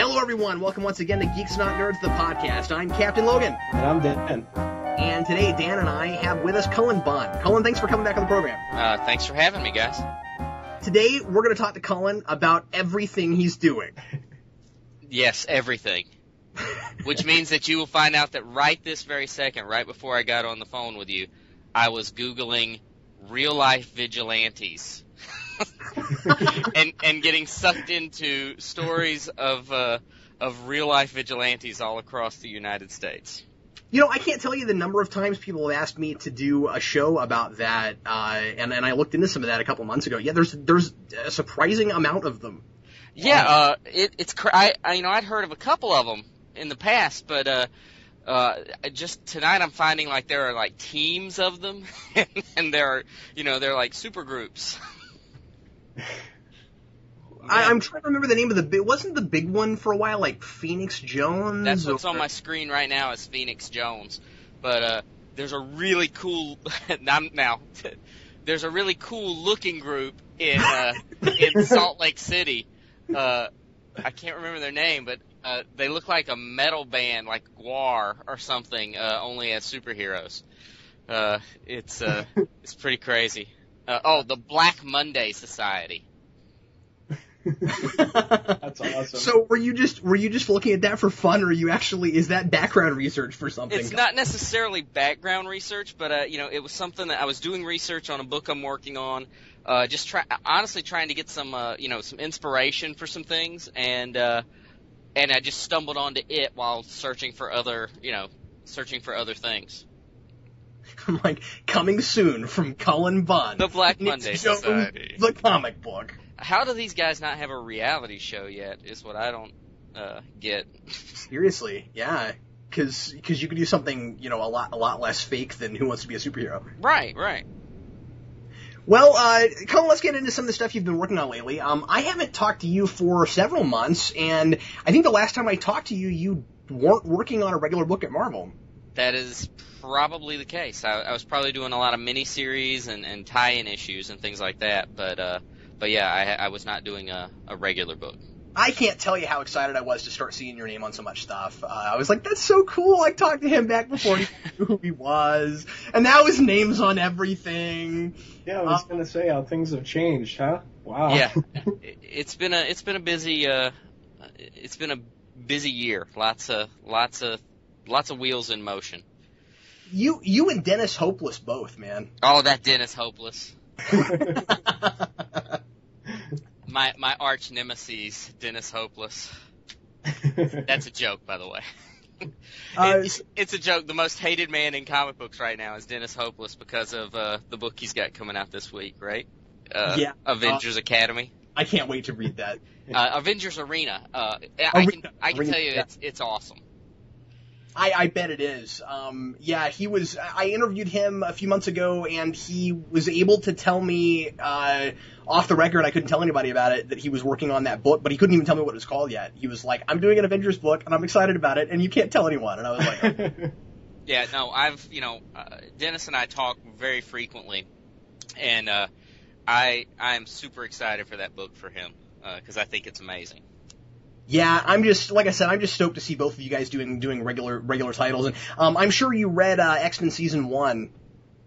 Hello, everyone. Welcome once again to Geeks Not Nerds, the podcast. I'm Captain Logan. And I'm Dan. And today, Dan and I have with us Cullen Bunn. Cullen, thanks for coming back on the program. Thanks for having me, guys. Today, we're going to talk to Cullen about everything he's doing. Yes, everything. Which means that you will find out that right this very second, right before I got on the phone with you, I was Googling real-life vigilantes. and getting sucked into stories of real-life vigilantes all across the United States. You know, I can't tell you the number of times people have asked me to do a show about that, and I looked into some of that a couple months ago. Yeah, there's a surprising amount of them. Yeah, I'd heard of a couple of them in the past, but just tonight I'm finding like there are like teams of them, and they're like super groups. I'm trying to remember the name of wasn't the big one for a while like Phoenix Jones? That's what's on my screen right now is Phoenix Jones. But there's a really cool there's a really cool looking group in Salt Lake City. I can't remember their name, but they look like a metal band like Gwar or something, only as superheroes. It's pretty crazy. The Black Monday Society. That's awesome. So were you just looking at that for fun, or is that background research for something? It's not necessarily background research, but it was something that I was doing research on a book I'm working on, honestly trying to get some some inspiration for some things, and I just stumbled onto it while searching for other things. I'm like, coming soon from Cullen Bunn. The Black Monday Society. The comic book. How do these guys not have a reality show yet is what I don't get. Seriously, yeah. Because you could do something, a lot less fake than Who Wants to Be a Superhero. Right. Well, Cullen, let's get into some of the stuff you've been working on lately. I haven't talked to you for several months, and I think the last time I talked to you, you weren't working on a regular book at Marvel. That is probably the case. I was probably doing a lot of miniseries and tie-in issues and things like that, but yeah, I was not doing a regular book. I can't tell you how excited I was to start seeing your name on so much stuff. I was like, that's so cool. I talked to him back before he knew who he was, and now his name's on everything. Yeah, I was gonna say how things have changed, huh? Wow. Yeah, it's been a busy year. Lots of wheels in motion. You and Dennis Hopeless both, man. Oh, that Dennis Hopeless. My arch nemesis, Dennis Hopeless. That's a joke, by the way. It's a joke. The most hated man in comic books right now is Dennis Hopeless because of the book he's got coming out this week, right? Yeah. Avengers Academy. I can't wait to read that. Avengers Arena. I can tell you it's awesome. I bet it is. Yeah, I interviewed him a few months ago, and he was able to tell me, off the record, I couldn't tell anybody about it, that he was working on that book, but he couldn't even tell me what it was called yet. He was like, I'm doing an Avengers book, and I'm excited about it, and you can't tell anyone. And I was like, oh. Yeah, no, Dennis and I talk very frequently, and I'm super excited for that book for him, because I think it's amazing. Yeah, I'm just stoked to see both of you guys doing regular titles, and I'm sure you read X-Men Season 1.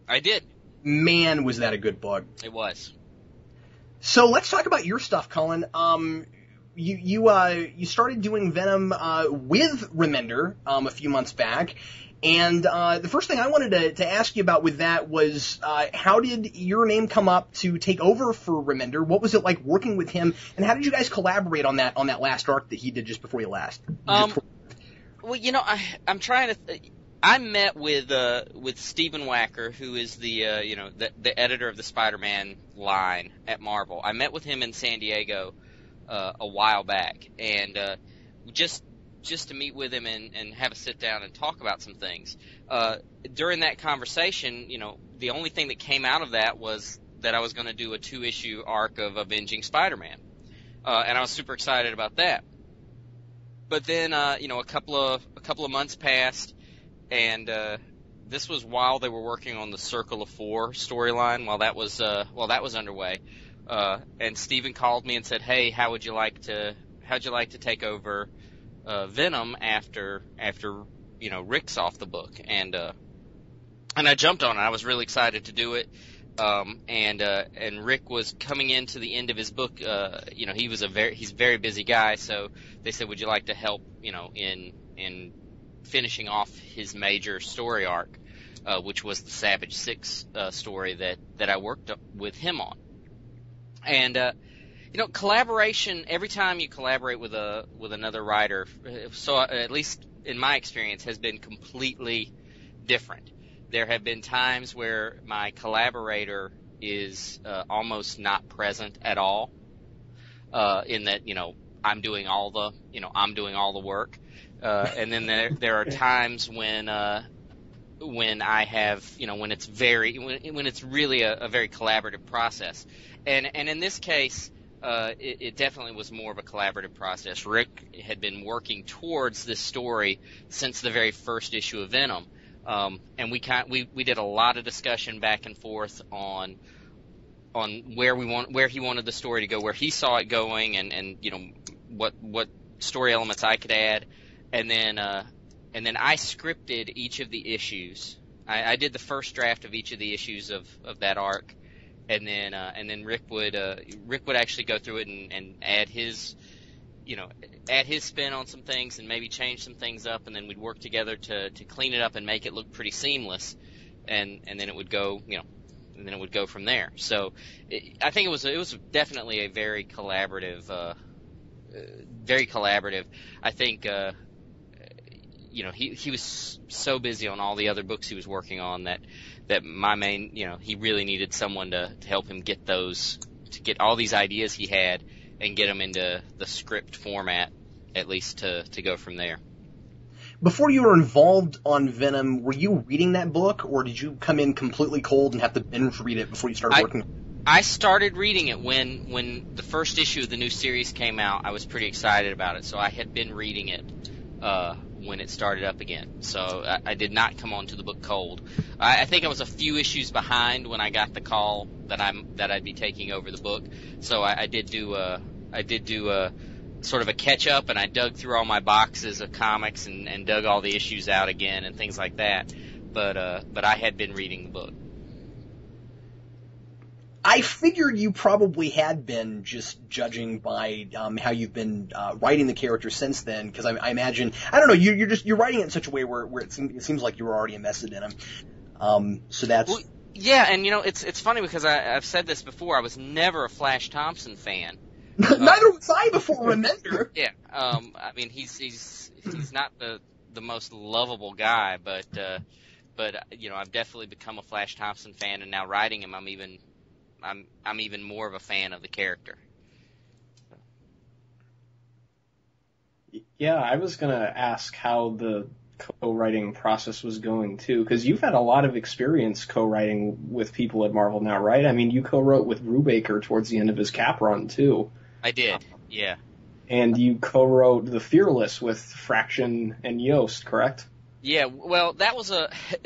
I did. Man, was that a good book. It was. So let's talk about your stuff, Cullen. You started doing Venom with Remender a few months back, and the first thing I wanted to ask you about with that was how did your name come up to take over for Remender? What was it like working with him, and how did you guys collaborate on that last arc that he did just before you last? Well, I'm trying to. I met with Stephen Wacker, who is the editor of the Spider-Man line at Marvel. I met with him in San Diego a while back, and just to meet with him and have a sit down and talk about some things. During that conversation, the only thing that came out of that was that I was going to do a 2-issue arc of Avenging Spider-Man, and I was super excited about that. But then, a couple of months passed. And this was while they were working on the Circle of Four storyline. While that was underway, and Steven called me and said, "Hey, how would you like to how'd you like to take over Venom after Rick's off the book? And I jumped on it. I was really excited to do it. And Rick was coming into the end of his book. He's a very busy guy, so they said, would you like to help, in finishing off his major story arc, which was the Savage 6 story that I worked with him on. And collaboration, every time you collaborate with another writer, so at least in my experience, has been completely different. There have been times where my collaborator is almost not present at all, in that I'm doing all the work, and then there are times when I have when it's really a very collaborative process, and in this case, it definitely was more of a collaborative process. Rick had been working towards this story since the very first issue of Venom. And we did a lot of discussion back and forth on where he wanted the story to go, where he saw it going, and what story elements I could add, and then I scripted each of the issues. I did the first draft of each of the issues of that arc, and then Rick would actually go through it and add his spin on some things and maybe change some things up, and then we'd work together to clean it up and make it look pretty seamless, and then it would go, and then it would go from there. So I think it was definitely a very collaborative. I think he was so busy on all the other books he was working on that my main, he really needed someone to help him get all these ideas he had and get them into the script format, at least to go from there. Before you were involved on Venom, were you reading that book, or did you come in completely cold and have to binge read it before you started working? I started reading it when the first issue of the new series came out. I was pretty excited about it, so I had been reading it when it started up again. So I did not come onto the book cold. I think I was a few issues behind when I got the call that I'd be taking over the book. So I did do a sort of a catch up, and I dug through all my boxes of comics and dug all the issues out again and things like that. But I had been reading the book. I figured you probably had been, just judging by how you've been writing the character since then, because I imagine, I don't know, you're writing it in such a way where it seems like you were already invested in him. So that's... Well, yeah, and it's funny because I've said this before. I was never a Flash Thompson fan. Neither was I before, remember? Yeah, I mean he's not the most lovable guy, but I've definitely become a Flash Thompson fan, and now writing him, I'm even more of a fan of the character. Yeah, I was gonna ask how the co-writing process was going too, because you've had a lot of experience co-writing with people at Marvel now, right? I mean, you co-wrote with Brubaker towards the end of his Cap run too. I did, yeah. And you co-wrote The Fearless with Fraction and Yost, correct? Yeah, well, it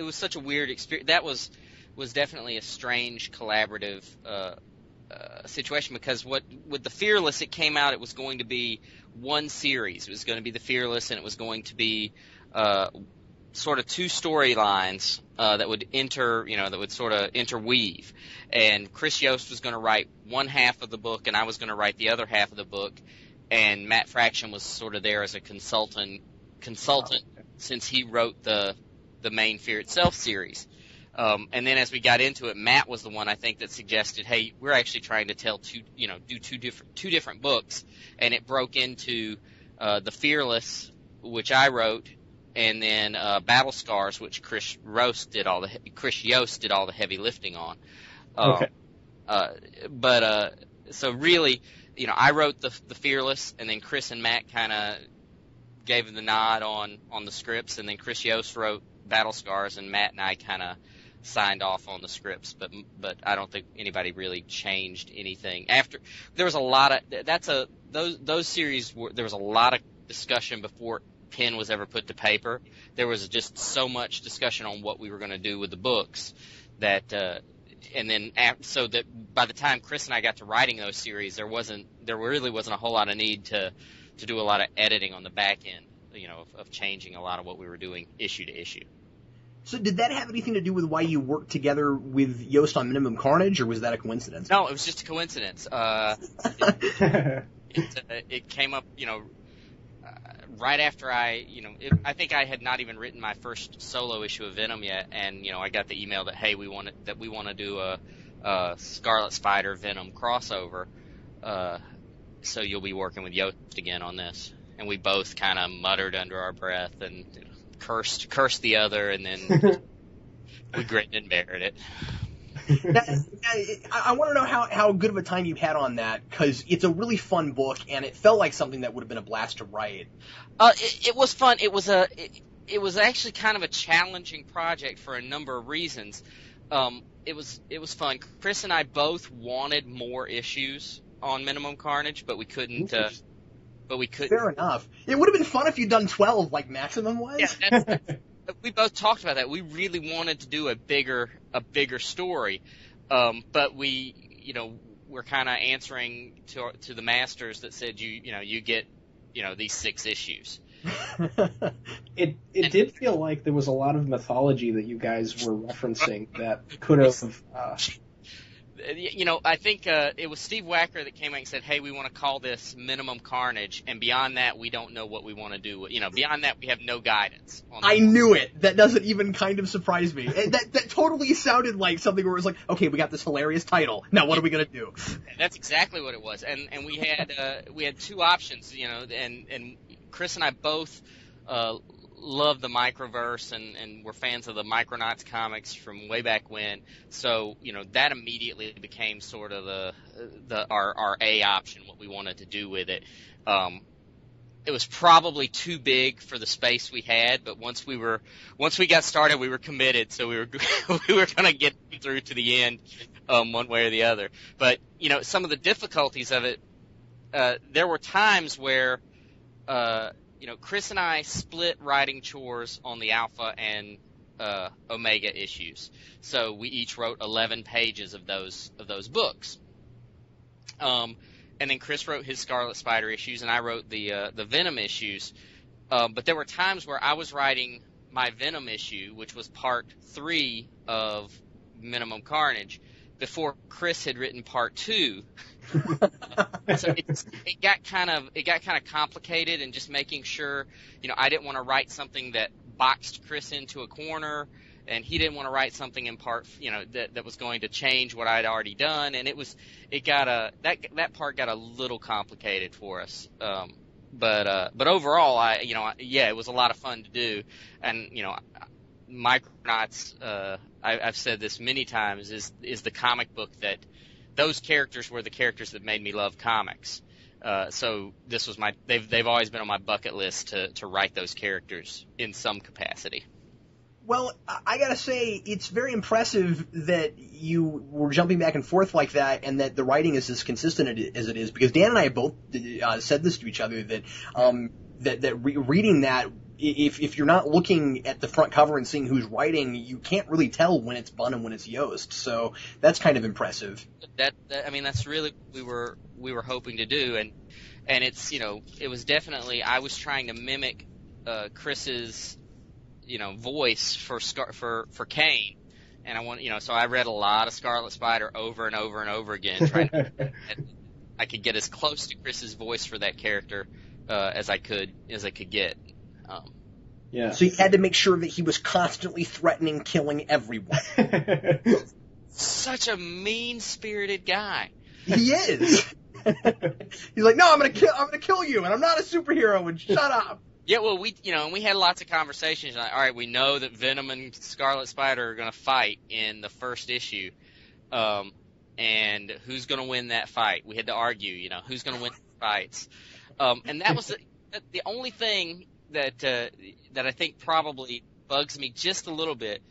was such a weird experience. That was definitely a strange collaborative situation, because with The Fearless, it came out, it was going to be one series. It was going to be The Fearless, and it was going to be sort of two storylines that would sort of interweave. And Chris Yost was going to write one half of the book, and I was going to write the other half of the book. And Matt Fraction was sort of there as a consultant, since he wrote the main Fear Itself series. And then as we got into it, Matt was the one, I think, that suggested, hey, we're actually trying to tell do two different books. And it broke into The Fearless, which I wrote, and then Battle Scars, which Chris Yost did all the heavy lifting on. Okay. So really, I wrote the Fearless, and then Chris and Matt kind of gave him the nod on the scripts, and then Chris Yost wrote Battle Scars, and Matt and I kind of signed off on the scripts, but I don't think anybody really changed anything. After there was a lot of those series there was a lot of discussion before pen was ever put to paper. There was just so much discussion on what we were going to do with the books that so that by the time Chris and I got to writing those series, there really wasn't a whole lot of need to to do a lot of editing on the back end, of changing a lot of what we were doing issue to issue. So did that have anything to do with why you worked together with Yost on Minimum Carnage, or was that a coincidence? No, it was just a coincidence. It came up, right after I think I had not even written my first solo issue of Venom yet, and I got the email that hey, we want to do a Scarlet Spider Venom crossover, so you'll be working with Yost again on this, and we both kind of muttered under our breath and cursed the other, and then we gritted and bared it. I want to know how good of a time you've had on that, because it's a really fun book, and it felt like something that would have been a blast to write. It was fun. It was actually kind of a challenging project for a number of reasons. It was fun. Chris and I both wanted more issues on Minimum Carnage, but we couldn't. Fair enough. It would have been fun if you'd done 12 like Maximum was. Yeah, we both talked about that. We really wanted to do a bigger story, but we're kind of answering to the masters that said you get these 6 issues. It did feel like there was a lot of mythology that you guys were referencing that could have. I think it was Steve Wacker that came out and said, hey, we want to call this Minimum Carnage, and beyond that, we don't know what we want to do. Beyond that, we have no guidance. I knew it. That doesn't even kind of surprise me. That totally sounded like something where it was like, okay, we got this hilarious title. Now what are we going to do? That's exactly what it was. And we had 2 options, and Chris and I both love the Microverse and we're fans of the Micronauts comics from way back when. So, that immediately became sort of our A option, what we wanted to do with it. It was probably too big for the space we had, but once we got started, we were committed. So we were going to get through to the end, one way or the other. But, some of the difficulties of it, there were times where, Chris and I split writing chores on the Alpha and Omega issues. So we each wrote 11 pages of those books. And then Chris wrote his Scarlet Spider issues, and I wrote the Venom issues. But there were times where I was writing my Venom issue, which was part 3 of Minimum Carnage, before Chris had written part 2. So it got kind of complicated, and just making sure, I didn't want to write something that boxed Chris into a corner, and he didn't want to write something in part, that was going to change what I'd already done, and that part got a little complicated for us. But overall, it was a lot of fun to do, and Micronauts, I've said this many times, is the comic book that those characters were the characters that made me love comics. So this was they've always been on my bucket list to write those characters in some capacity. Well, I gotta say, it's very impressive that you were jumping back and forth like that, and that the writing is as consistent as it is, because Dan and I both said this to each other, that reading that, if you're not looking at the front cover and seeing who's writing, you can't really tell when it's Bunn and when it's Yost. So that's kind of impressive. That's really what we were hoping to do, and it's it was definitely, I was trying to mimic Chris's voice for Kane, and I want so I read a lot of Scarlet Spider over and over and over again, trying to I could get as close to Chris's voice for that character as I could get. Yeah. So you had to make sure that he was constantly threatening killing everyone. Such a mean-spirited guy. He is. He's like, no, I'm gonna kill you, and I'm not a superhero, and shut up. Yeah, well, we had lots of conversations. Like, all right, we know that Venom and Scarlet Spider are going to fight in the first issue, and who's going to win that fight? We had to argue, who's going to win the fights, and that was the only thing that I think probably bugs me just a little bit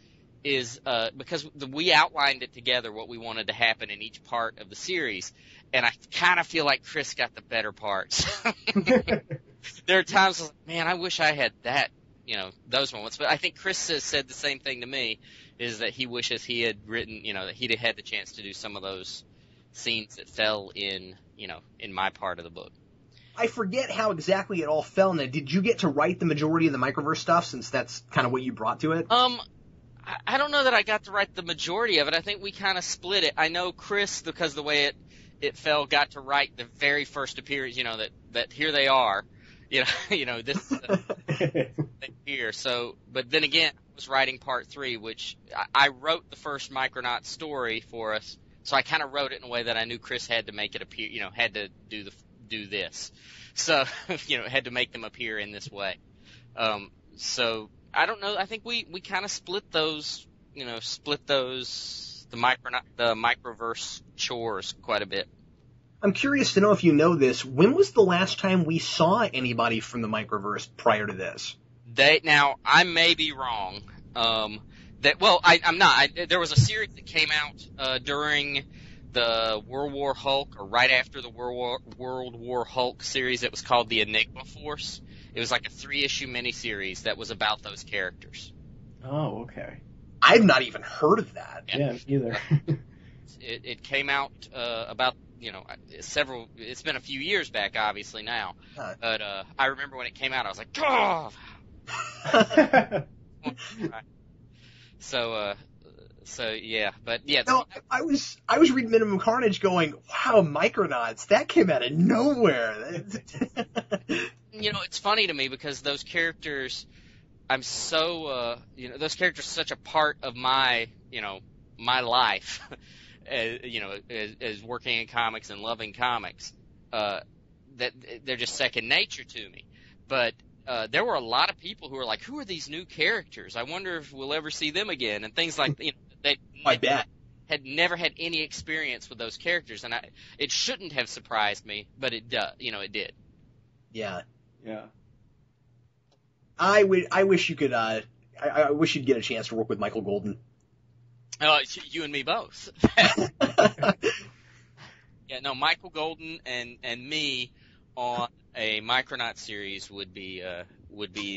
is because we outlined it together what we wanted to happen in each part of the series, and I kind of feel like Chris got the better parts. There are times, like, man, I wish I had that, those moments. But I think Chris has said the same thing to me, is that he wishes he had written, that he'd had the chance to do some of those scenes that fell in my part of the book. I forget how exactly it all fell. Now, did you get to write the majority of the Microverse stuff, since that's kind of what you brought to it? I don't know that I got to write the majority of it. I think we kind of split it. I know Chris, because the way it fell, got to write the very first appearance. That here they are. This here. So, but then again, I was writing part 3, which I wrote the first Micronauts story for us. So I kind of wrote it in a way that I knew Chris had to make it appear. Had to do this. So, had to make them appear in this way. So I don't know. I think we kind of split those. The Microverse chores quite a bit. I'm curious to know if you know this. When was the last time we saw anybody from the Microverse prior to this? Now, I may be wrong. I'm not. There was a series that came out during the World War Hulk, or right after the World War Hulk series. It was called the Enigma Force. It was like a 3-issue miniseries that was about those characters. Oh, okay. I've not even heard of that. Yeah, either. It came out about several. It's been a few years back, obviously now, but I remember when it came out, I was like, oh. So yeah, but yeah. No, I was reading Minimum Carnage, going, wow, Micronauts, that came out of nowhere. It's funny to me because those characters, I'm so those characters are such a part of my my life. As working in comics and loving comics, that they're just second nature to me. But there were a lot of people who were like, "Who are these new characters? I wonder if we'll ever see them again," and things like they had never had any experience with those characters, and it shouldn't have surprised me, but it does. It did. Yeah. Yeah. I wish you could. I wish you'd get a chance to work with Michael Golden. You and me both. Yeah, no, Michael Golden and me on a Micronaut series would be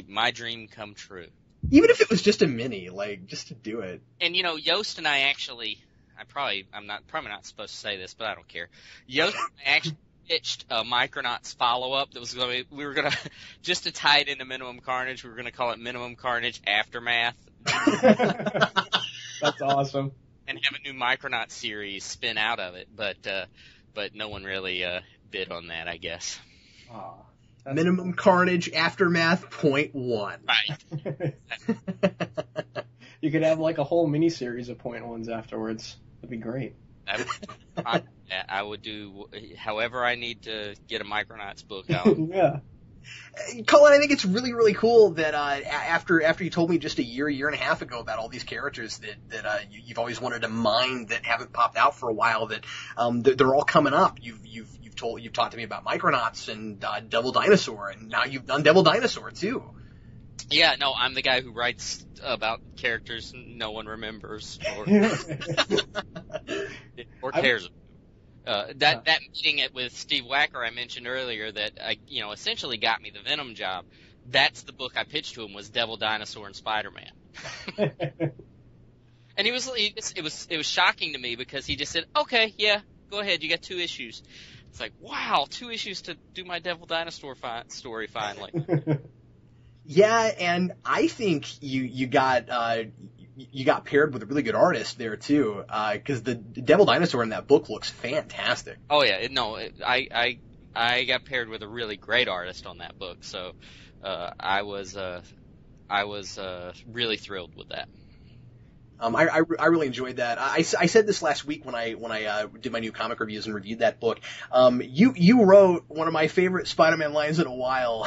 my dream come true. Even if it was just a mini, just to do it. And Yost and I actually, probably not supposed to say this, but I don't care. Yost and I actually pitched a Micronauts follow-up that was we were gonna just to tie it into Minimum Carnage, we were gonna call it Minimum Carnage Aftermath. That's awesome. And have a new Micronauts series spin out of it, but no one really bid on that, I guess. Minimum Carnage Aftermath .1. Right. You could have a whole mini-series of .1s afterwards. That'd be great. I would do however I need to get a Micronauts book out. Yeah. Cullen, I think it's really, really cool that after you told me just a year and a half ago about all these characters that you've always wanted to mine that haven't popped out for a while, that they're all coming up. You've talked to me about Micronauts and Devil Dinosaur, and now you've done Devil Dinosaur too. Yeah, no, I'm the guy who writes about characters no one remembers or cares about. That meeting with Steve Wacker I mentioned earlier that essentially got me the Venom job. That's the book I pitched to him, was Devil Dinosaur and Spider-Man. And it was shocking to me because he just said, "Okay, yeah, go ahead, you got 2 issues." It's like, wow, 2 issues to do my Devil Dinosaur story finally. Yeah, and I think you got paired with a really good artist there too, because the Devil Dinosaur in that book looks fantastic. Oh yeah, I got paired with a really great artist on that book, so I was really thrilled with that. I really enjoyed that. I said this last week when I did my new comic reviews and reviewed that book. You wrote one of my favorite Spider-Man lines in a while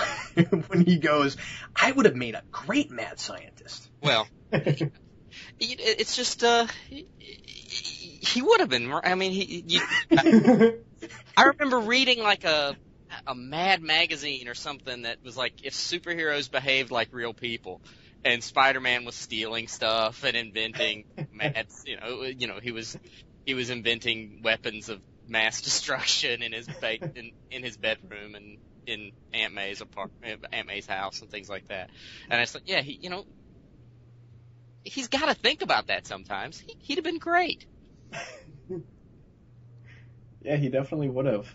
when he goes, "I would have made a great mad scientist." Well, it's just he would have been. I mean, I remember reading a Mad magazine or something that was like, if superheroes behaved like real people. And Spider-Man was stealing stuff and inventing he was inventing weapons of mass destruction in his bedroom and in Aunt May's house and things like that. And I was like, yeah, he's got to think about that sometimes. He'd have been great. Yeah, he definitely would have.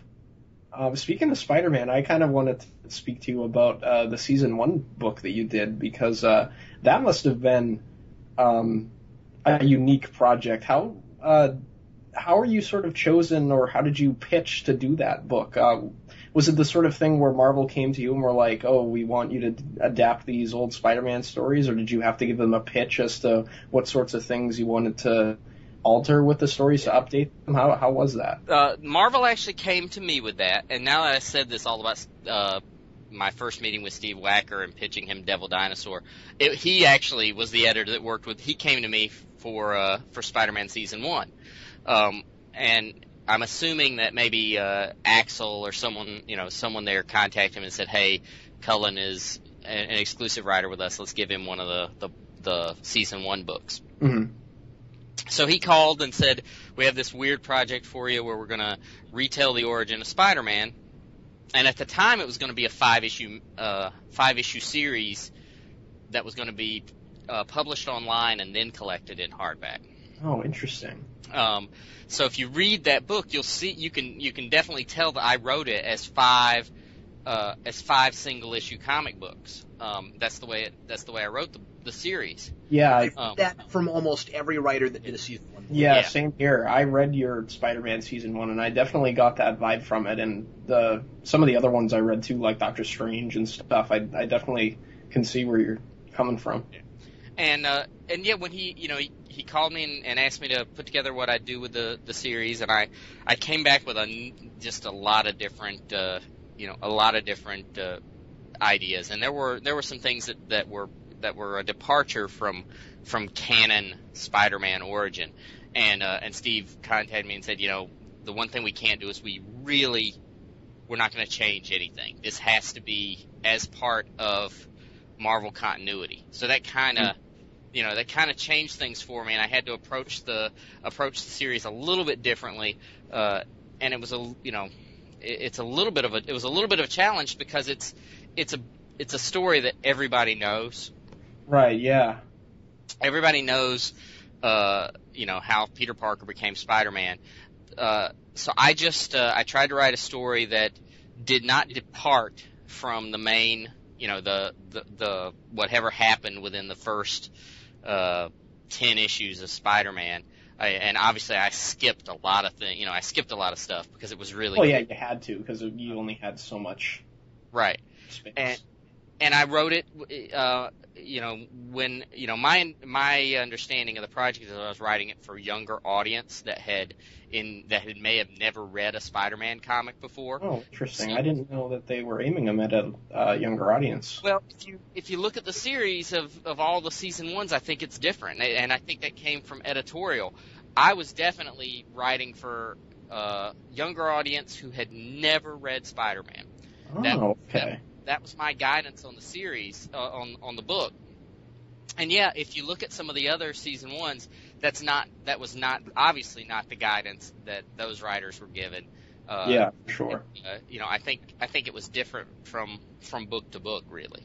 Speaking of Spider-Man, I kind of wanted to speak to you about the season 1 book that you did, because that must have been a unique project. How are you sort of chosen, or how did you pitch to do that book? Was it the sort of thing where Marvel came to you and were like, oh, we want you to adapt these old Spider-Man stories, or did you have to give them a pitch as to what sorts of things you wanted to alter with the stories to update them? How was that? Marvel actually came to me with that, and now that I said this all about my first meeting with Steve Wacker and pitching him Devil Dinosaur, he actually was the editor that worked with. He came to me for Spider-Man season 1, and I'm assuming that maybe Axel or someone there contacted him and said, "Hey, Cullen is an exclusive writer with us. Let's give him one of the season 1 books." Mm-hmm. So he called and said, "We have this weird project for you where we're going to retell the origin of Spider-Man." And at the time, it was going to be a 5-issue series that was going to be published online and then collected in hardback. Oh, interesting. So if you read that book, you'll see you can definitely tell that I wrote it as 5 single-issue comic books. That's the way I wrote the series. Yeah, I've heard that from almost every writer that did a season 1. Yeah, same here. I read your Spider-Man season 1, and I definitely got that vibe from it. And some of the other ones I read too, like Doctor Strange and stuff, I definitely can see where you're coming from. And yeah, when he called me and asked me to put together what I'd do with the series, and I came back with just a lot of different ideas, and there were some things that were a departure from canon Spider-Man origin, and Steve contacted me and said, the one thing we can't do is we're not going to change anything. This has to be as part of Marvel continuity. So that kind of changed things for me, and I had to approach the series a little bit differently, and it was a little bit of a challenge because it's a story that everybody knows. Right. Yeah. Everybody knows, how Peter Parker became Spider-Man. So I tried to write a story that did not depart from the main, the whatever happened within the first 10 issues of Spider-Man. And obviously I skipped a lot of things. I skipped a lot of stuff because it was really. Oh yeah, you had to because you only had so much. Right. Space. And I wrote it, when my understanding of the project is that I was writing it for a younger audience that may have never read a Spider-Man comic before. Oh, interesting. So, I didn't know that they were aiming them at a younger audience. Well, if you look at the series of all the season 1s, I think it's different, and I think that came from editorial. I was definitely writing for a younger audience who had never read Spider-Man. Oh, okay. That was my guidance on the series, on the book. And yeah, if you look at some of the other season 1s, that was obviously not the guidance that those writers were given. Yeah, sure. I think it was different from book to book, really.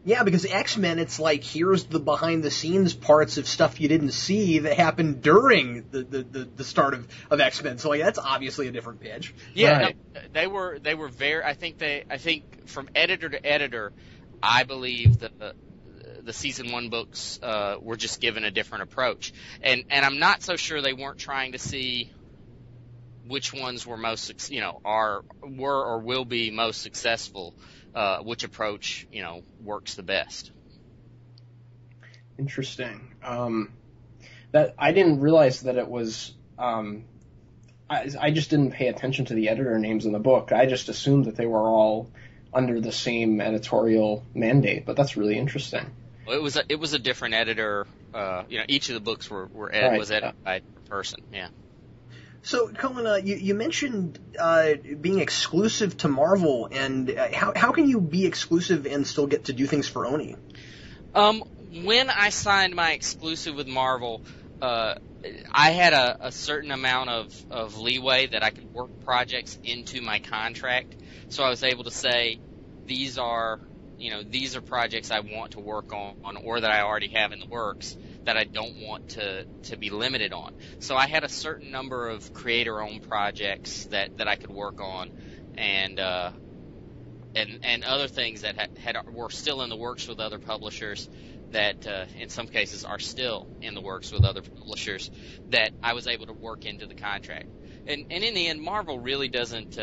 Yeah, because X-Men, it's like, here's the behind-the-scenes parts of stuff you didn't see that happened during the start of X-Men. So, like, that's obviously a different pitch. Yeah, right. No, they were very. I think from editor to editor, I believe that the season 1 books were just given a different approach, and I'm not so sure they weren't trying to see which ones were most, were or will be most successful. Which approach, works the best. Interesting. That I didn't realize that it was. I just didn't pay attention to the editor names in the book. I just assumed that they were all under the same editorial mandate. But that's really interesting. Well, it was a different editor. Each of the books was edited by a person. Yeah. So, Cullen, you mentioned being exclusive to Marvel, and how can you be exclusive and still get to do things for Oni? When I signed my exclusive with Marvel, I had a certain amount of leeway that I could work projects into my contract. So I was able to say, these are projects I want to work on or that I already have in the works that I don't want to be limited on. So I had a certain number of creator-owned projects that I could work on, and other things that were still in the works with other publishers that in some cases are still in the works with other publishers that I was able to work into the contract. And in the end, Marvel really doesn't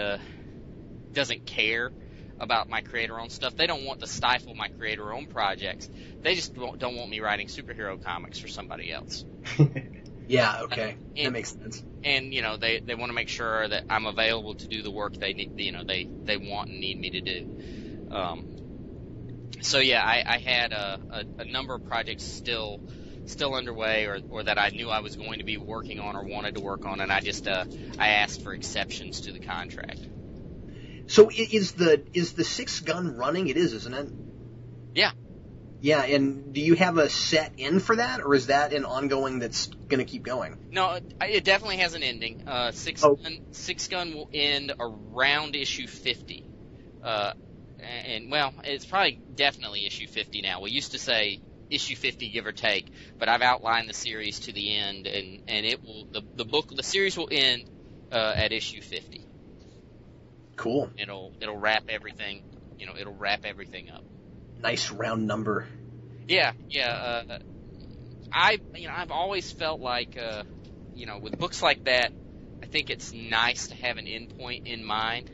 care about my creator-owned stuff. They don't want to stifle my creator-owned projects. They just don't want me writing superhero comics for somebody else. Yeah, okay. That makes sense. And, you know, they want to make sure that I'm available to do the work they need, you know, they want and need me to do. So yeah, I had a number of projects still underway or that I knew I was going to be working on or wanted to work on, and I just I asked for exceptions to the contract. So is the Six Gun running? It is, isn't it? Yeah. Yeah, and do you have a set end for that, or is that an ongoing that's going to keep going? No, it definitely has an ending. Six Gun will end around issue 50. And well, it's probably definitely issue 50 now. We used to say issue 50, give or take, but I've outlined the series to the end, and it will the series will end at issue 50. Cool. It'll wrap everything. You know, it'll wrap everything up. Nice round number. Yeah. I've always felt like with books like that, I think it's nice to have an endpoint in mind.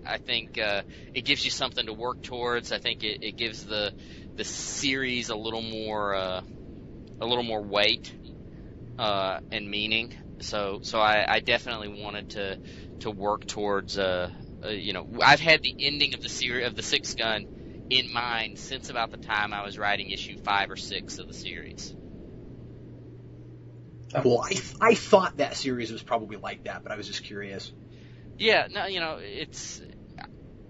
I think it gives you something to work towards. I think it gives the series a little more weight and meaning. So I definitely wanted to work towards I've had the ending of the series of the Six Gun in mind since about the time I was writing issue 5 or 6 of the series. Well, I thought that series was probably like that, but I was just curious. Yeah, no,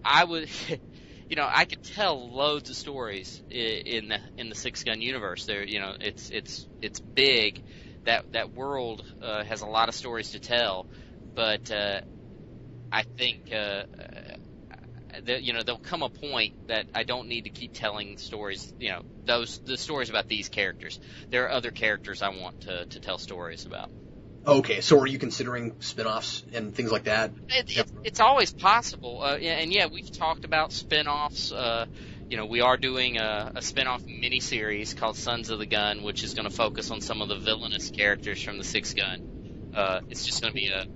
I could tell loads of stories in the Six Gun universe. There, it's big. That world has a lot of stories to tell, but I think there'll come a point that I don't need to keep telling stories. The stories about these characters. There are other characters I want to tell stories about. Okay, so are you considering spin-offs and things like that? It's always possible, and yeah, we've talked about spin-offs. We are doing a spin-off miniseries called Sons of the Gun, which is going to focus on some of the villainous characters from the Six Gun. It's just going to be a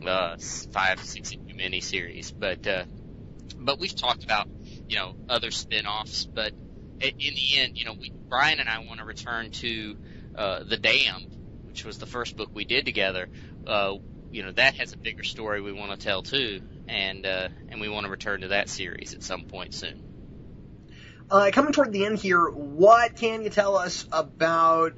5-6 issue miniseries, but we've talked about other spin-offs. But in the end, Brian and I want to return to The Damned, which was the first book we did together. That has a bigger story we want to tell too, and we want to return to that series at some point soon. Coming toward the end here, what can you tell us about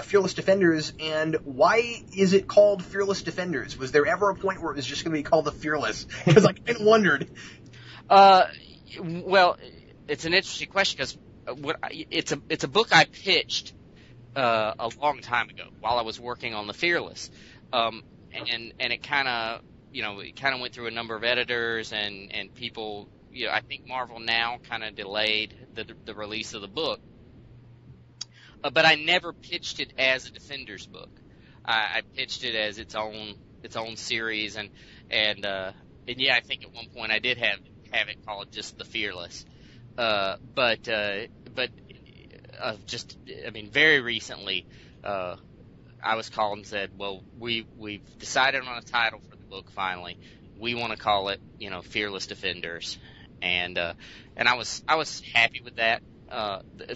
Fearless Defenders, and why is it called Fearless Defenders? Was there ever a point where it was just going to be called The Fearless? Because I kind of wondered. Well, it's an interesting question because it's a book I pitched a long time ago while I was working on The Fearless, and it kind of went through a number of editors and people. I think Marvel Now kind of delayed the release of the book, but I never pitched it as a Defenders book. I pitched it as its own series, and yeah, I think at one point I did have it called just The Fearless, but very recently, I was called and said, well, we've decided on a title for the book finally. We want to call it, Fearless Defenders. And I was happy with that.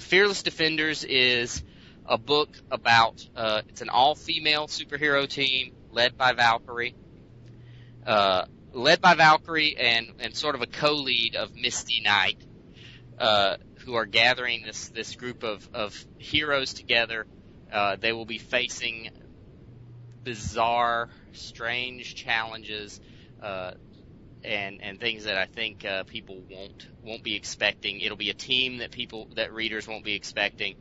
Fearless Defenders is a book about, it's an all-female superhero team led by Valkyrie. And sort of a co-lead of Misty Knight, who are gathering this group of heroes together. They will be facing bizarre, strange challenges, and things that I think people won't be expecting. It'll be a team that readers won't be expecting,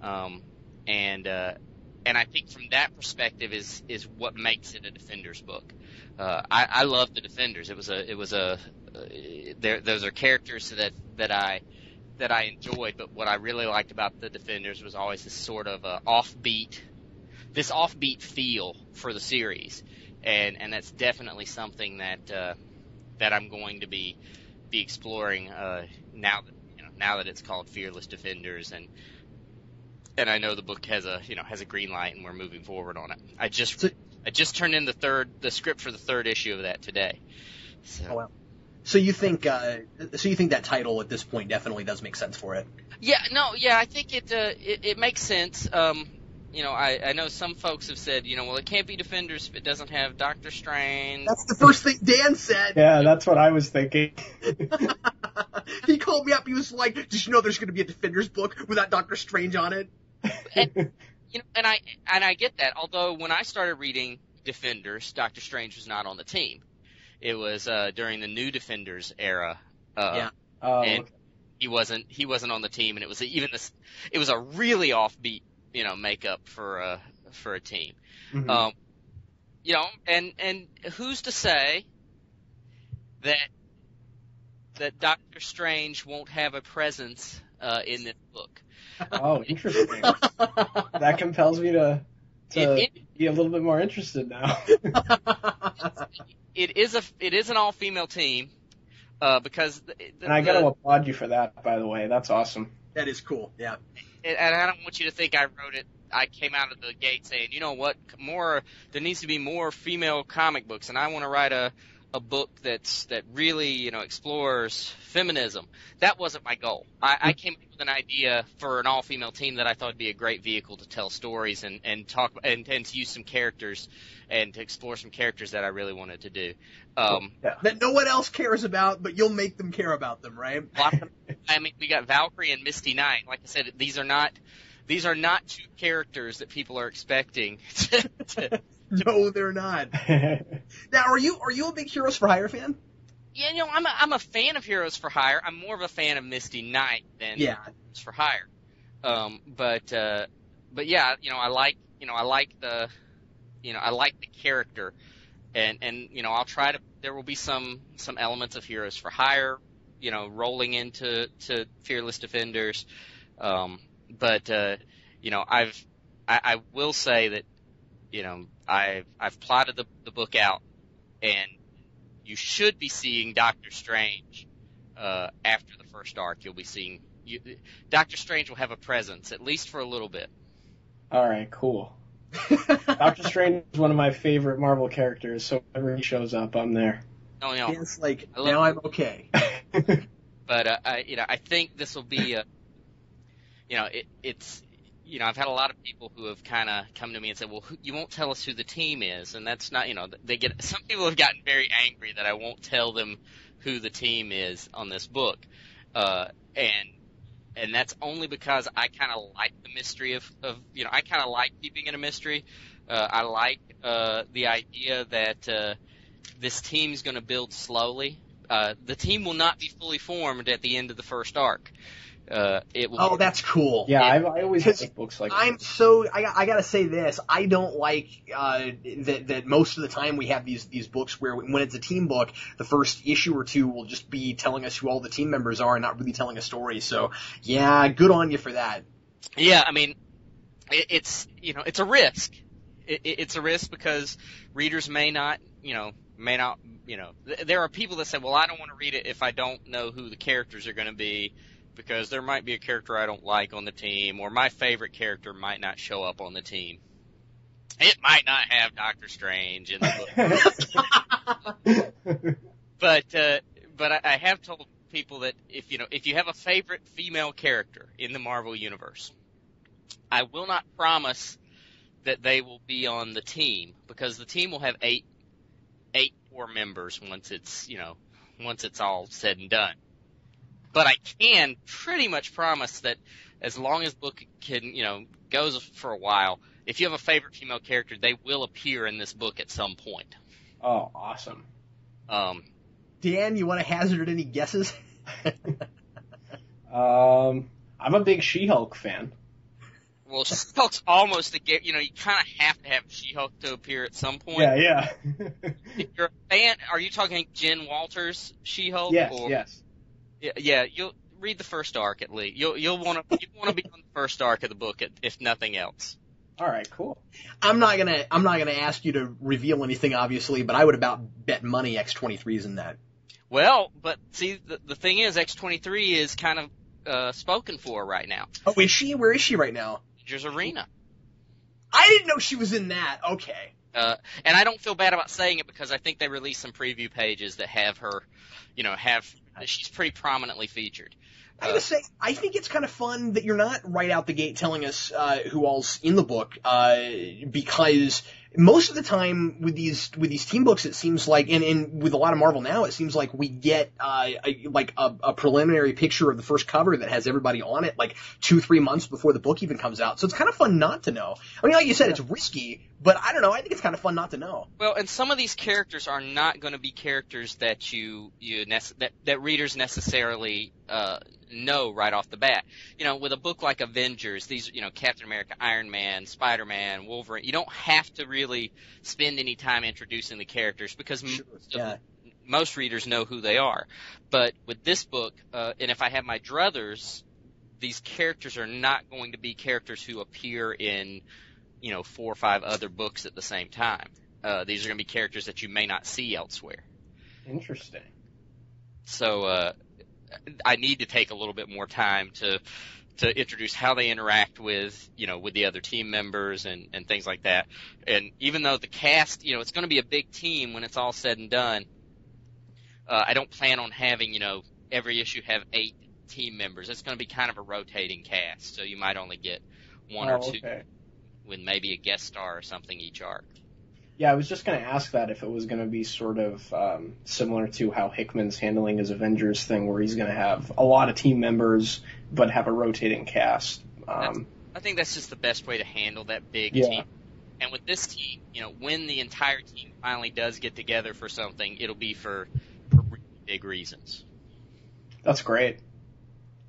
and I think from that perspective is what makes it a Defenders book. I love the Defenders. Those are characters that I enjoyed, but what I really liked about the Defenders was always this sort of offbeat feel for the series, and that's definitely something that that I'm going to be exploring now that it's called Fearless Defenders, and I know the book has a green light and we're moving forward on it. I just turned in the script for the third issue of that today. So. Oh, wow. So you think that title at this point definitely does make sense for it? Yeah, I think it makes sense. I know some folks have said, well, it can't be Defenders if it doesn't have Doctor Strange. That's the first thing Dan said. Yeah, that's what I was thinking. He called me up. He was like, "Did you know there's going to be a Defenders book without Doctor Strange on it?" And I get that. Although when I started reading Defenders, Doctor Strange was not on the team. It was during the New Defenders era. Yeah. And he wasn't on the team, and it was a really offbeat makeup for a team. Mm-hmm. And who's to say that Doctor Strange won't have a presence in this book? Oh, interesting. That compels me to be a little bit more interested now. It is an all-female team because and I got to applaud you for that, by the way. That's awesome. That is cool. Yeah. And I don't want you to think I wrote it. I came out of the gate saying, you know what, there needs to be more female comic books, and I want to write a book that really explores feminism. That wasn't my goal. I came up with an idea for an all-female team that I thought would be a great vehicle to tell stories and talk and to use some characters and to explore some characters that I really wanted to do. That no one else cares about, but you'll make them care about them, right? I mean, we got Valkyrie and Misty Knight. Like I said, these are not two characters that people are expecting to No, they're not. Now, are you a big Heroes for Hire fan? Yeah, I'm a fan of Heroes for Hire. I'm more of a fan of Misty Knight than Heroes for Hire. But yeah, I like the character, and I'll try to. There will be some elements of Heroes for Hire, rolling into Fearless Defenders. But I will say that I've plotted the book out, and you should be seeing Doctor Strange after the first arc. You'll be seeing Doctor Strange will have a presence at least for a little bit. All right, cool. Doctor Strange is one of my favorite Marvel characters, so whenever he shows up, I'm there. Oh, it's like now I'm okay. But I think this will be it's. I've had a lot of people who have kind of come to me and said, well, you won't tell us who the team is. And that's not, some people have gotten very angry that I won't tell them who the team is on this book. And that's only because I kind of like the mystery of I kind of like keeping it a mystery. I like the idea that this team's going to build slowly. The team will not be fully formed at the end of the first arc. That's cool. Yeah, I always like books like that. I gotta say this. I don't like that most of the time we have these books where when it's a team book, the first issue or two will just be telling us who all the team members are and not really telling a story. So yeah, good on you for that. Yeah, I mean, it's a risk. It's a risk because readers may not. There are people that say, well, I don't want to read it if I don't know who the characters are going to be, because there might be a character I don't like on the team, or my favorite character might not show up on the team. It might not have Doctor Strange in the book. But I have told people that if you have a favorite female character in the Marvel Universe, I will not promise that they will be on the team, because the team will have eight core members once it's all said and done. But I can pretty much promise that as long as book goes for a while, if you have a favorite female character, they will appear in this book at some point. Oh, awesome. Dan, you want to hazard any guesses? I'm a big She-Hulk fan. Well, She-Hulk's almost you kind of have to have She-Hulk to appear at some point. Yeah. If you're a fan, are you talking Jen Walters She-Hulk? Yes. Yeah, you'll read the first arc at least. You'll want to be on the first arc of the book if nothing else. All right, cool. I'm not gonna ask you to reveal anything, obviously, but I would about bet money X-23's in that. Well, but see, the thing is, X-23 is kind of spoken for right now. Oh, is she? Where is she right now? Avengers Arena. I didn't know she was in that. Okay. And I don't feel bad about saying it because I think they released some preview pages that have her, she's pretty prominently featured. I gotta say, I think it's kind of fun that you're not right out the gate telling us who all's in the book, because most of the time with these team books, it seems like, and with a lot of Marvel now, it seems like we get a preliminary picture of the first cover that has everybody on it, like 2-3 months before the book even comes out. So it's kind of fun not to know. I mean, like you said, it's risky, but I don't know. I think it's kind of fun not to know. Well, and some of these characters are not going to be characters that that readers necessarily know right off the bat. With a book like Avengers, these, Captain America, Iron Man, Spider-Man, Wolverine, you don't have to really spend any time introducing the characters because most readers know who they are. But with this book, and if I have my druthers, these characters are not going to be characters who appear in, 4 or 5 other books at the same time. These are going to be characters that you may not see elsewhere. Interesting. So, I need to take a little bit more time to introduce how they interact with the other team members and things like that. And even though the cast, it's going to be a big team when it's all said and done, I don't plan on having, every issue have 8 team members. It's going to be kind of a rotating cast, so you might only get 1 or 2 with maybe a guest star or something each arc. Yeah, I was just going to ask that if it was going to be sort of similar to how Hickman's handling his Avengers thing, where he's going to have a lot of team members but have a rotating cast. I think that's just the best way to handle that big team. And with this team, when the entire team finally does get together for something, it'll be for really big reasons. That's great.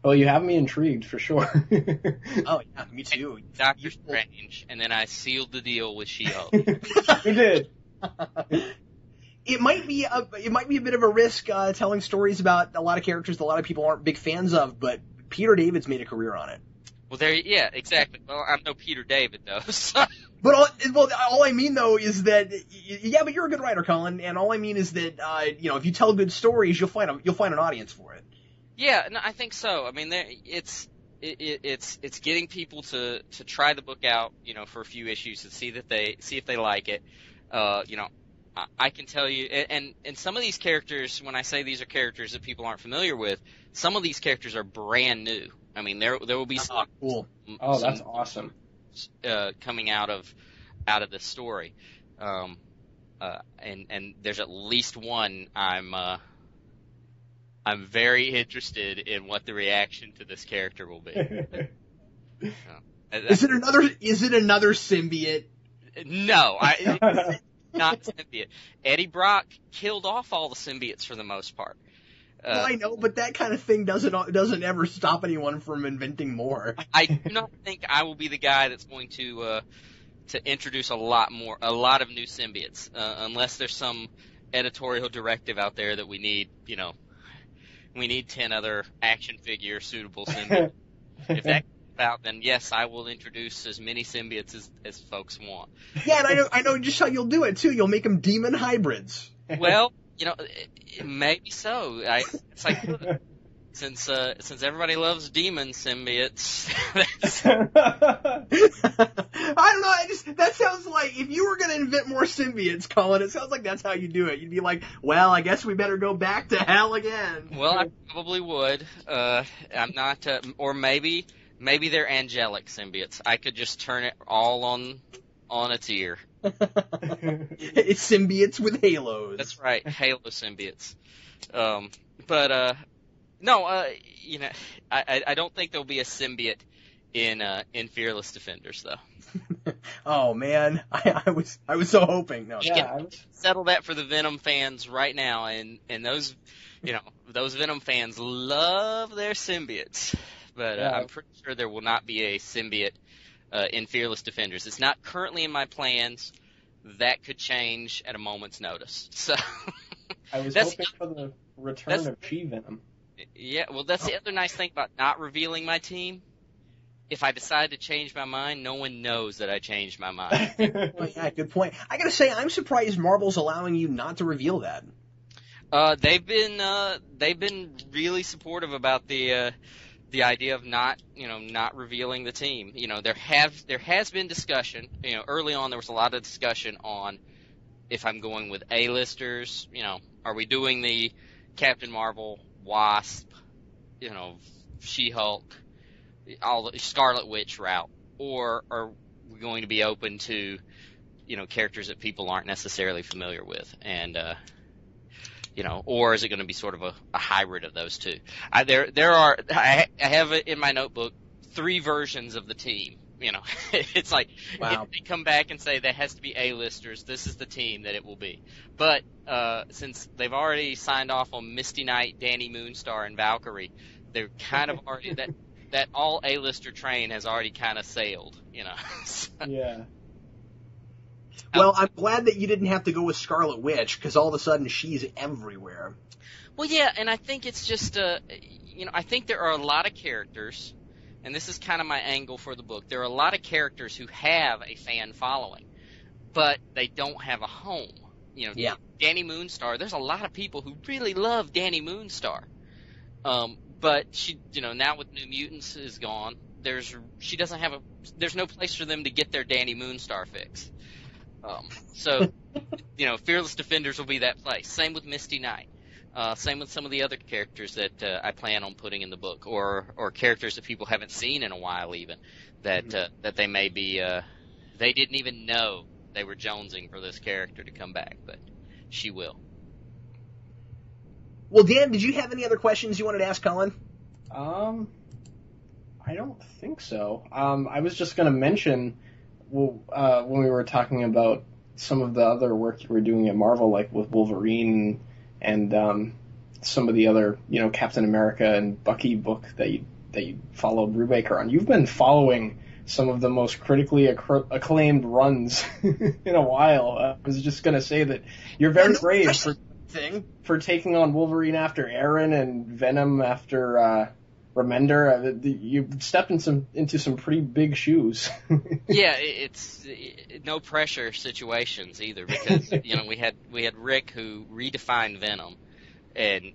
Well, you have me intrigued for sure. Oh, yeah, me too. Doctor Strange, and then I sealed the deal with She-Hulk. You did. It might be a bit of a risk telling stories about a lot of characters that a lot of people aren't big fans of, but Peter David's made a career on it. Well, yeah, exactly. Well, I'm no Peter David though. So. But all I mean though is that but you're a good writer, Cullen, and all I mean is that if you tell good stories, you'll find an audience for it. Yeah, no, I think so. I mean, it's getting people to try the book out, for a few issues and see if they like it. I can tell you, and some of these characters, when I say these are characters that people aren't familiar with, some of these characters are brand new. I mean, there will be some cool. Oh, that's awesome. Coming out of this story, and there's at least one I'm very interested in what the reaction to this character will be. Is it another symbiote? No, not symbiote. Eddie Brock killed off all the symbiotes for the most part. Well, I know, but that kind of thing doesn't ever stop anyone from inventing more. I do not think I will be the guy that's going to introduce a lot of new symbiotes, unless there's some editorial directive out there that we need, we need 10 other action figure suitable symbiotes. If that comes about, then yes, I will introduce as many symbiotes as folks want. Yeah, and I know just how you'll do it too. You'll make them demon hybrids. Well, maybe so. It's like since everybody loves demon symbiotes. I don't know. That sounds like if you were going to invent more symbiotes, Colin, it sounds like that's how you do it. You'd be like, well, I guess we better go back to hell again. Well, I probably would. I'm not, or maybe they're angelic symbiotes. I could just turn it all on its ear. It's symbiotes with halos. That's right, halo symbiotes. No, I don't think there'll be a symbiote in Fearless Defenders though. Oh man, I was so hoping. No, settle that for the Venom fans right now, and those those Venom fans love their symbiotes, but I'm pretty sure there will not be a symbiote in Fearless Defenders. It's not currently in my plans. That could change at a moment's notice. So I was hoping for the return of She-Venom. Yeah, well, that's the other nice thing about not revealing my team. If I decide to change my mind, no one knows that I changed my mind. Oh, yeah, good point. I gotta say, I'm surprised Marvel's allowing you not to reveal that. They've been really supportive about the idea of not revealing the team. There has been discussion. Early on there was a lot of discussion on if I'm going with A-listers. Are we doing the Captain Marvel, Wasp, She-Hulk, all the Scarlet Witch route, or are we going to be open to characters that people aren't necessarily familiar with, and or is it going to be sort of a hybrid of those two? I have in my notebook 3 versions of the team. It's like, wow. If they come back and say that has to be A-listers, this is the team that it will be. But since they've already signed off on Misty Knight, Danny Moonstar, and Valkyrie, they're kind of already that all A-lister train has already kind of sailed. So, yeah. Well, I'm glad that you didn't have to go with Scarlet Witch, because all of a sudden she's everywhere. Well, yeah, and I think it's just, I think there are a lot of characters, and this is kind of my angle for the book. There are a lot of characters who have a fan following, but they don't have a home. Yeah. Danny Moonstar, there's a lot of people who really love Danny Moonstar. But she, now with New Mutants is gone, there's no place for them to get their Danny Moonstar fix. So, Fearless Defenders will be that place. Same with Misty Knight. Same with some of the other characters that I plan on putting in the book, or characters that people haven't seen in a while, even that they may be. They didn't even know they were jonesing for this character to come back, but she will. Well, Dan, did you have any other questions you wanted to ask Cullen? I don't think so. I was just going to mention. Well, when we were talking about some of the other work you were doing at Marvel, like with Wolverine and some of the other, Captain America and Bucky book that you followed Brubaker on, you've been following some of the most critically acclaimed runs in a while. I was just going to say that you're very brave for taking on Wolverine after Aaron and Venom after Remender. You stepped into some pretty big shoes. Yeah, it's no pressure situations either, because we had Rick who redefined Venom, and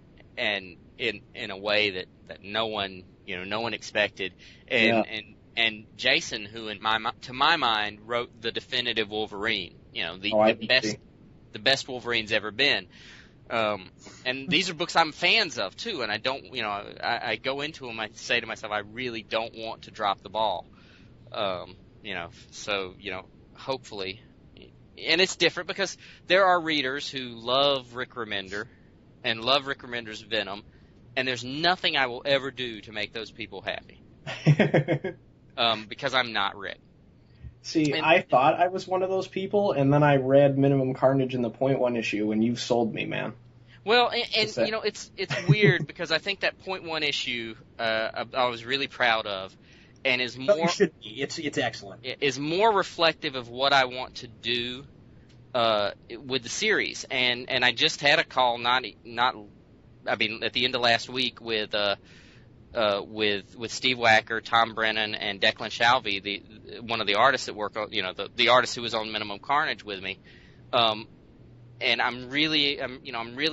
in a way that no one expected, and Jason, who to my mind wrote the definitive Wolverine, the best Wolverine's ever been. And these are books I'm fans of too, and I don't, I go into them, I say to myself, I really don't want to drop the ball. So, hopefully, and it's different because there are readers who love Rick Remender and love Rick Remender's Venom, and there's nothing I will ever do to make those people happy. Because I'm not Rick. See, I thought I was one of those people, and then I read Minimum Carnage in the .1 issue, and you've sold me, man. Well, and it's weird because I think that .1 issue I was really proud of, and is more. You should be. It's excellent. Is more reflective of what I want to do with the series, and I just had a call at the end of last week with Steve Wacker, Tom Brennan, and Declan Shalvey, one of the artists that work on, the artist who was on Minimum Carnage with me. And I'm really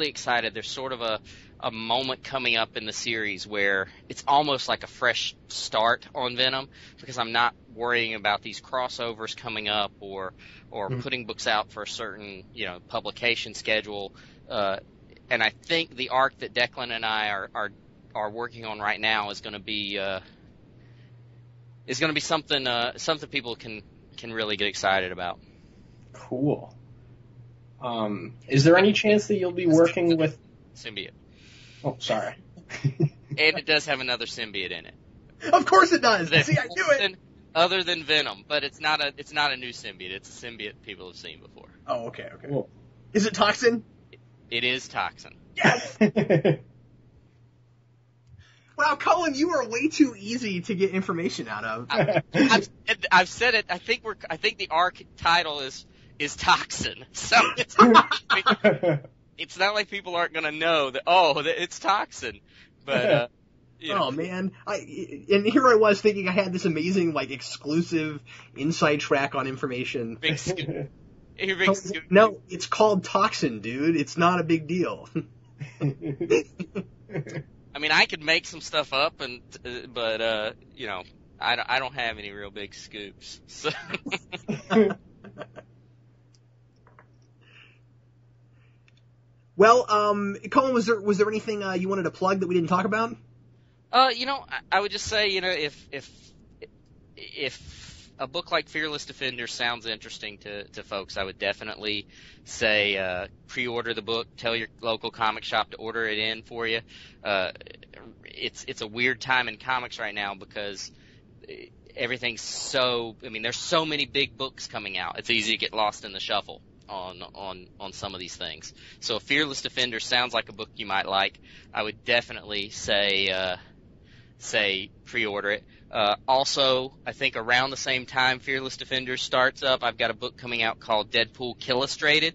excited. There's sort of a moment coming up in the series where it's almost like a fresh start on Venom, because I'm not worrying about these crossovers coming up or putting books out for a certain, publication schedule. And I think the arc that Declan and I are working on right now is going to be something people can really get excited about. Cool. Is there any chance that you'll be working with symbiote? Oh, sorry. And it does have another symbiote in it. Of course it does. See, I knew it. Other than Venom, but it's not a new symbiote. It's a symbiote people have seen before. Oh, okay. Cool. Is it Toxin? It is Toxin. Yes. Wow, Cullen, you are way too easy to get information out of. I've said it. I think the arc title is Toxin. So it's not like people aren't going to know that it's Toxin. But oh man, and here I was thinking I had this amazing exclusive inside track on information. Big scoop. No, it's called Toxin, dude. It's not a big deal. I mean, I could make some stuff up, but you know, I don't have any real big scoops. So. Well, Cullen, was there anything you wanted to plug that we didn't talk about? You know, I would just say, you know, if a book like Fearless Defender sounds interesting to folks, I would definitely say pre-order the book. Tell your local comic shop to order it in for you. It's a weird time in comics right now because everything's so. I mean, there's so many big books coming out. It's easy to get lost in the shuffle on some of these things. So if Fearless Defender sounds like a book you might like, I would definitely say pre-order it. Also, I think around the same time Fearless Defender starts up, I've got a book coming out called Deadpool Killustrated,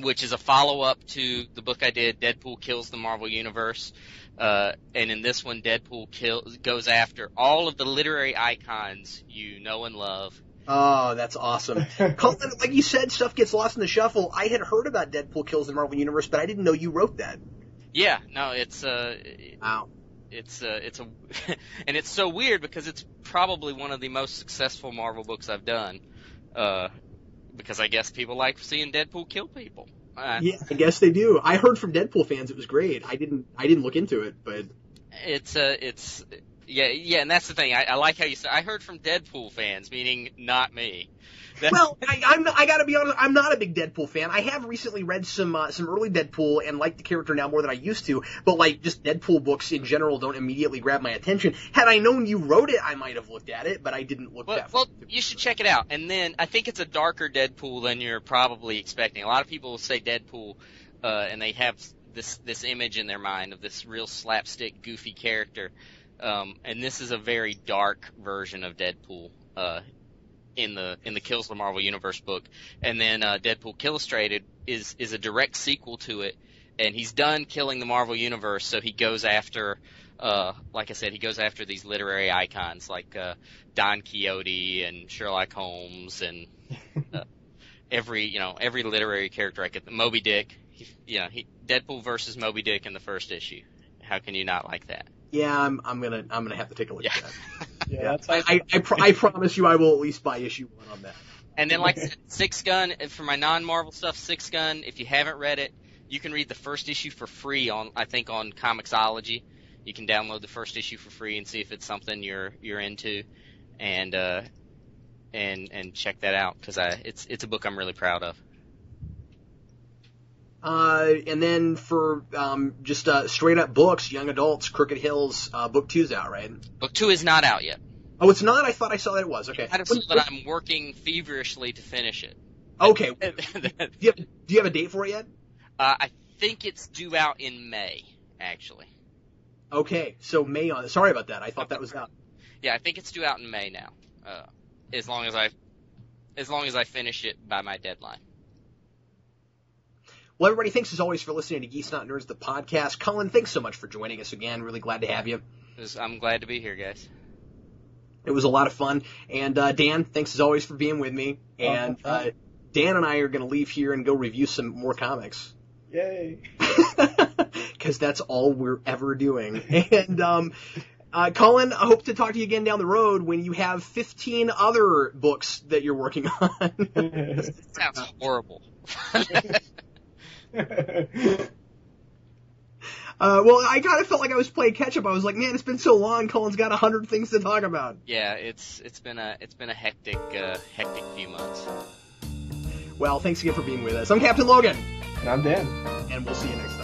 which is a follow-up to the book I did, Deadpool Kills the Marvel Universe. And in this one, Deadpool goes after all of the literary icons you know and love. Oh, that's awesome. Cullen, like you said, stuff gets lost in the shuffle. I had heard about Deadpool Kills the Marvel Universe, but I didn't know you wrote that. Yeah, no, it's wow. It's and it's so weird because it's probably one of the most successful Marvel books I've done. Because I guess people like seeing Deadpool kill people. Yeah, I guess they do. I heard from Deadpool fans it was great. I didn't look into it, but it's yeah, and that's the thing. I like how you said. I heard from Deadpool fans, meaning not me. Well, I gotta be honest, I'm not a big Deadpool fan. I have recently read some early Deadpool and like the character now more than I used to, but like just Deadpool books in general don't immediately grab my attention. Had I known you wrote it, I might have looked at it, but I didn't look that far. Well, you should check it out. And then I think it's a darker Deadpool than you're probably expecting. A lot of people will say Deadpool, and they have this image in their mind of this real slapstick, goofy character. And this is a very dark version of Deadpool, in the Kills the Marvel Universe book. And then Deadpool Killustrated is a direct sequel to it, and he's done killing the Marvel Universe, so he goes after like I said, he goes after these literary icons like Don Quixote and Sherlock Holmes and every literary character I could. Moby Dick, Deadpool versus Moby Dick in the first issue. How can you not like that? Yeah, I'm gonna have to take a look at that. Yeah, I promise you I will at least buy issue 1 on that. And then, like I said, Six Gun, for my non-Marvel stuff, Six Gun, if you haven't read it, you can read the first issue for free on Comixology. You can download the first issue for free and see if it's something you're into, and check that out, because it's a book I'm really proud of. And then for just straight up books, young adults, Crooked Hills, book 2's out, right? Book 2 is not out yet. Oh, it's not? I thought I saw that it was. Okay. But I'm working feverishly to finish it. Okay. Do you have a date for it yet? I think it's due out in May, actually. Okay, so May on. Sorry about that. I thought that was out. Yeah, I think it's due out in May now. As long as I finish it by my deadline. Well, everybody, thanks as always for listening to Geeks Not Nerds, the podcast. Cullen, thanks so much for joining us again. Really glad to have you. I'm glad to be here, guys. It was a lot of fun. And Dan, thanks as always for being with me. And Dan and I are going to leave here and go review some more comics. Yay! Because that's all we're ever doing. And Cullen, I hope to talk to you again down the road when you have 15 other books that you're working on. That sounds horrible. Well, I kind of felt like I was playing catch up. I was like, man, it's been so long. Cullen's got 100 things to talk about. Yeah, it's been a hectic few months. Well, thanks again for being with us. I'm Captain Logan. And I'm Dan. And we'll see you next time.